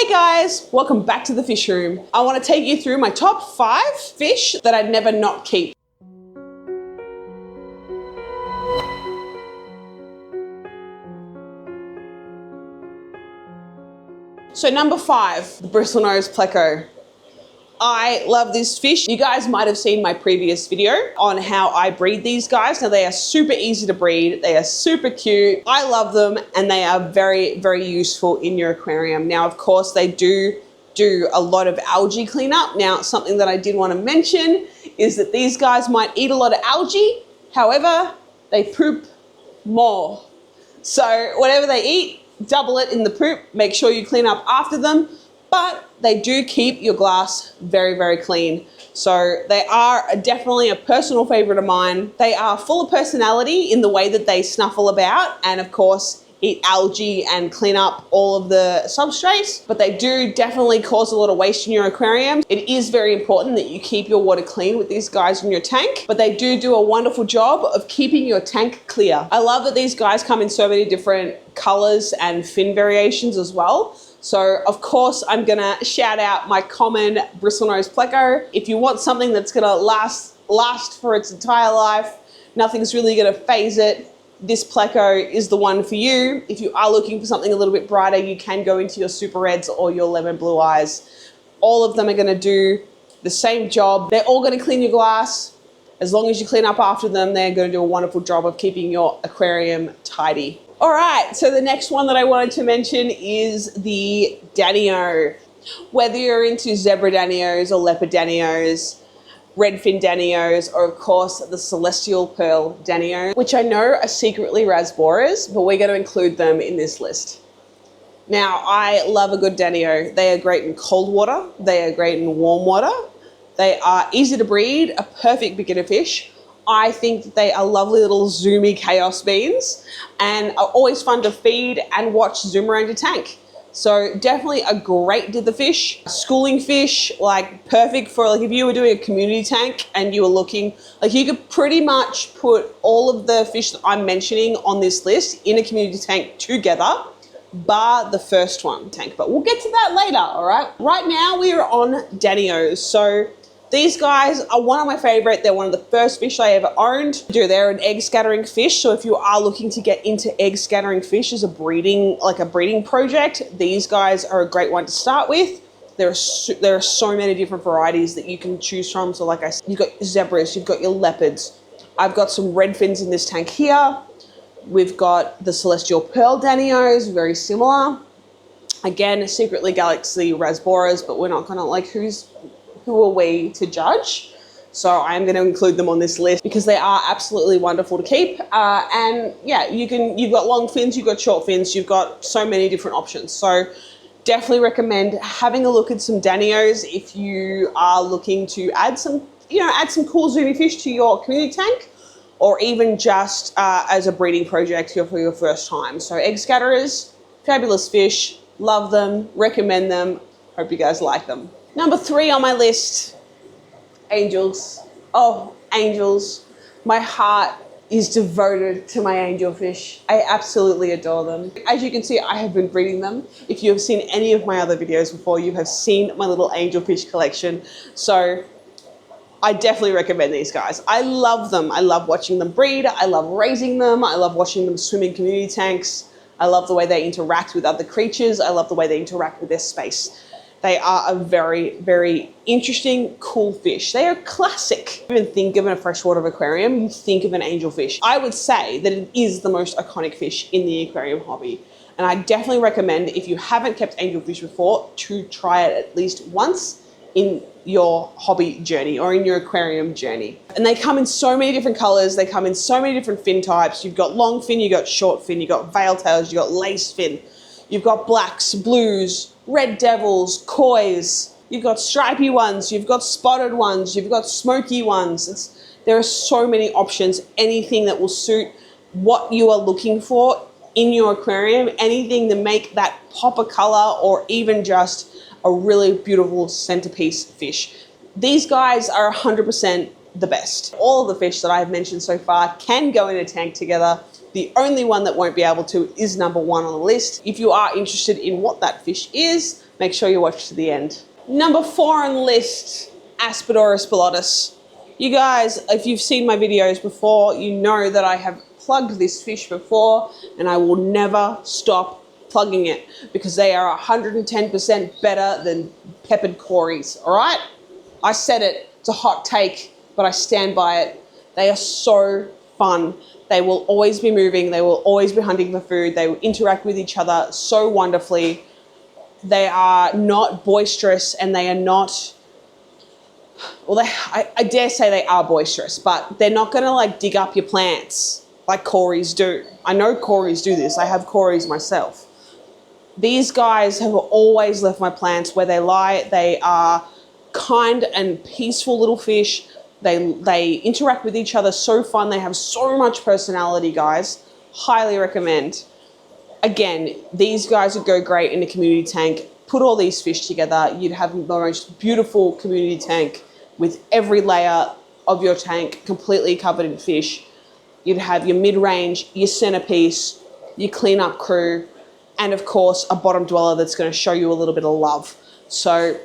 Hey guys, welcome back to the fish room. I want to take you through my top 5 fish that I'd never not keep. So number 5, the Bristlenose Pleco. I love this fish. You guys might have seen my previous video on how I breed these guys. Now they are super easy to breed. They are super cute. I love them and they are very, very useful in your aquarium. Now, of course, they do a lot of algae cleanup. Now, something that I did want to mention is that these guys might eat a lot of algae. However, they poop more. So whatever they eat, double it in the poop. Make sure you clean up after them. But they do keep your glass very, very clean. So they are definitely a personal favorite of mine. They are full of personality in the way that they snuffle about and of course eat algae and clean up all of the substrates, but they do definitely cause a lot of waste in your aquarium. It is very important that you keep your water clean with these guys in your tank, but they do a wonderful job of keeping your tank clear. I love that these guys come in so many different colors and fin variations as well. So of course I'm gonna shout out my common Bristlenose Pleco. If you want something that's gonna last for its entire life, nothing's really gonna phase it, this Pleco is the one for you. If you are looking for something a little bit brighter, you can go into your super reds or your lemon blue eyes. All of them are gonna do the same job. They're all gonna clean your glass. As long as you clean up after them, they're gonna do a wonderful job of keeping your aquarium tidy. All right, so the next one that I wanted to mention is the Danio. Whether you're into zebra Danios or leopard Danios, redfin Danios, or of course the celestial pearl Danio, which I know are secretly Aspedorus, but we're going to include them in this list. Now, I love a good Danio. They are great in cold water. They are great in warm water. They are easy to breed, a perfect beginner fish. I think that they are lovely little zoomy chaos beans and are always fun to feed and watch zoom around your tank. So definitely a great dither fish, schooling fish, like perfect for like if you were doing a community tank and you were looking, like you could pretty much put all of the fish that I'm mentioning on this list in a community tank together, bar the first one tank, but we'll get to that later, all right? Right now we are on Danios. So these guys are one of my favorite. They're one of the first fish I ever owned. They're an egg scattering fish. So if you are looking to get into egg scattering fish as a breeding project, these guys are a great one to start with. There are so many different varieties that you can choose from. So like I said, you've got zebras, you've got your leopards. I've got some red fins in this tank here. We've got the celestial pearl Danios, very similar. Again, secretly Galaxy Aspedorus, but we're not gonna who are we to judge? So I'm going to include them on this list because they are absolutely wonderful to keep. And yeah, you've got long fins, you've got short fins, you've got so many different options. So definitely recommend having a look at some Danios if you are looking to add some cool zoomy fish to your community tank, or even just as a breeding project here for your first time. So egg scatterers, fabulous fish, love them, recommend them. Hope you guys like them. Number 3 on my list, angels. Oh, angels. My heart is devoted to my angelfish. I absolutely adore them. As you can see, I have been breeding them. If you have seen any of my other videos before, you have seen my little angelfish collection. So I definitely recommend these guys. I love them. I love watching them breed. I love raising them. I love watching them swim in community tanks. I love the way they interact with other creatures. I love the way they interact with their space. They are a very, very interesting, cool fish. They are classic. Even think of a freshwater aquarium, you think of an angelfish. I would say that it is the most iconic fish in the aquarium hobby. And I definitely recommend, if you haven't kept angelfish before, to try it at least once in your hobby journey or in your aquarium journey. And they come in so many different colors. They come in so many different fin types. You've got long fin, you've got short fin, you've got veil tails, you've got lace fin. You've got blacks, blues, red devils, kois, you've got stripy ones, you've got spotted ones, you've got smoky ones. There are so many options, anything that will suit what you are looking for in your aquarium, anything to make that pop of color or even just a really beautiful centerpiece fish. These guys are 100% the best. All of the fish that I've mentioned so far can go in a tank together. The only one that won't be able to is number 1 on the list. If you are interested in what that fish is, make sure you watch to the end. Number 4 on the list, Aspedorus spilotus. You guys, if you've seen my videos before, you know that I have plugged this fish before and I will never stop plugging it because they are 110% better than peppered cories, all right? I said it, it's a hot take, but I stand by it. They are so fun. They will always be moving. They will always be hunting for food. They will interact with each other so wonderfully. They are not boisterous and they are not, well, I dare say they are boisterous, but they're not gonna like dig up your plants like cories do. I know cories do this. I have cories myself. These guys have always left my plants where they lie. They are kind and peaceful little fish. They interact with each other, so fun. They have so much personality, guys. Highly recommend. Again, these guys would go great in a community tank. Put all these fish together. You'd have the most beautiful community tank with every layer of your tank completely covered in fish. You'd have your mid-range, your centerpiece, your cleanup crew, and of course, a bottom dweller that's going to show you a little bit of love. So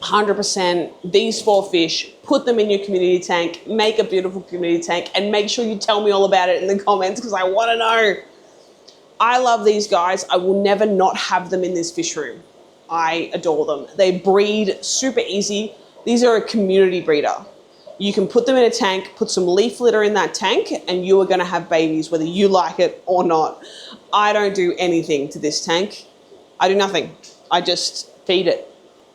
100%, these 4 fish, put them in your community tank, make a beautiful community tank, and make sure you tell me all about it in the comments because I want to know. I love these guys. I will never not have them in this fish room. I adore them. They breed super easy. These are a community breeder. You can put them in a tank, put some leaf litter in that tank, and you are going to have babies, whether you like it or not. I don't do anything to this tank. I do nothing. I just feed it.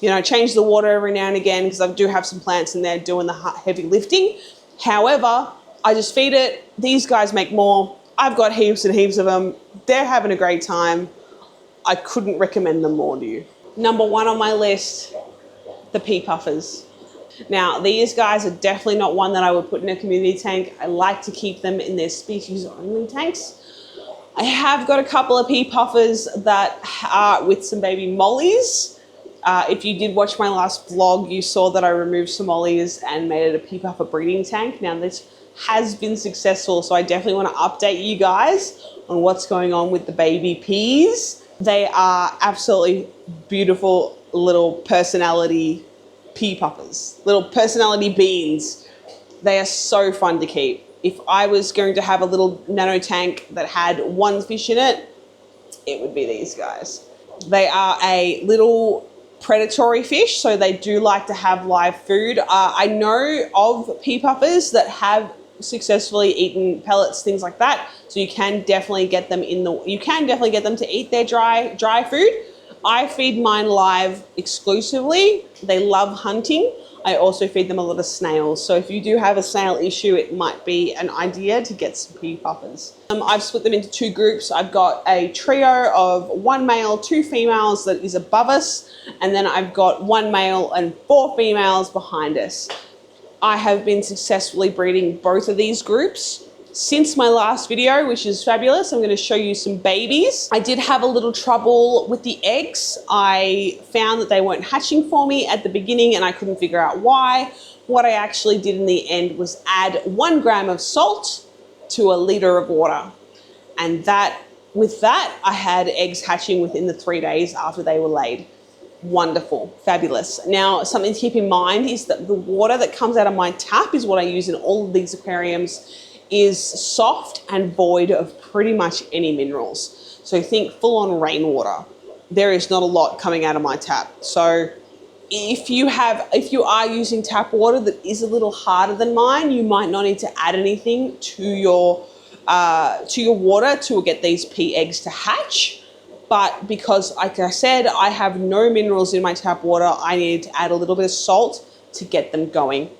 You know, change the water every now and again because I do have some plants in there doing the heavy lifting. However, I just feed it. These guys make more. I've got heaps and heaps of them. They're having a great time. I couldn't recommend them more to you. Number 1 on my list, the Pea Puffers. Now, these guys are definitely not one that I would put in a community tank. I like to keep them in their species-only tanks. I have got a couple of Pea Puffers that are with some baby mollies. If you did watch my last vlog, you saw that I removed some mollies and made it a Pea Puffer breeding tank. Now, this has been successful, so I definitely want to update you guys on what's going on with the baby peas. They are absolutely beautiful little personality Pea Puffers, little personality beans. They are so fun to keep. If I was going to have a little nano tank that had 1 fish in it, it would be these guys. They are a little predatory fish, so they do like to have live food. I know of Pea Puffers that have successfully eaten pellets, things like that. So you can definitely get them to eat their dry food. I feed mine live exclusively. They love hunting. I also feed them a lot of snails. So if you do have a snail issue, it might be an idea to get some Pea Puffers. I've split them into 2 groups. I've got a trio of 1 male, 2 females that is above us. And then I've got 1 male and 4 females behind us. I have been successfully breeding both of these groups since my last video, which is fabulous. I'm going to show you some babies. I did have a little trouble with the eggs. I found that they weren't hatching for me at the beginning and I couldn't figure out why. What I actually did in the end was add 1 gram of salt to a liter of water. And with that, I had eggs hatching within the 3 days after they were laid. Wonderful, fabulous. Now, something to keep in mind is that the water that comes out of my tap is what I use in all of these aquariums, is soft and void of pretty much any minerals. So think full on rainwater. There is not a lot coming out of my tap. So if you are using tap water that is a little harder than mine, you might not need to add anything to your water to get these pea eggs to hatch. But because, like I said, I have no minerals in my tap water, I needed to add a little bit of salt to get them going.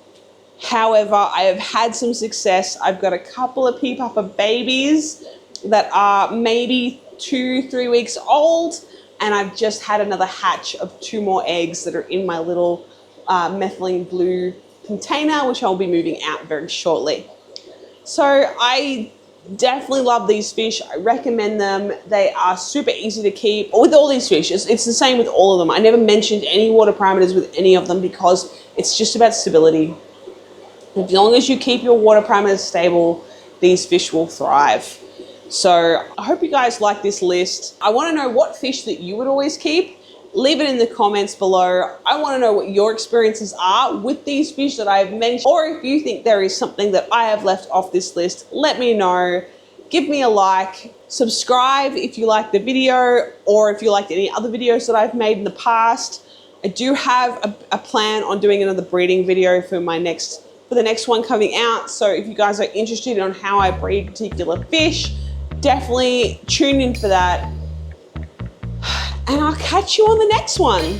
However, I have had some success. I've got a couple of Pea Puffer babies that are maybe 2-3 weeks old, and I've just had another hatch of 2 more eggs that are in my little methylene blue container, which I'll be moving out very shortly. So I definitely love these fish. I recommend them. They are super easy to keep. With all these fish, it's the same with all of them. I never mentioned any water parameters with any of them because it's just about stability. As long as you keep your water parameters stable, these fish will thrive. So I hope you guys like this list. I want to know what fish that you would always keep leave it in the comments below. I want to know what your experiences are with these fish that I've mentioned, or if you think there is something that I have left off this list, let me know. Give me a like, subscribe if you like the video, or if you liked any other videos that I've made in the past. I do have a plan on doing another breeding video for the next one coming out. So if you guys are interested on how I breed particular fish, definitely tune in for that. And I'll catch you on the next one.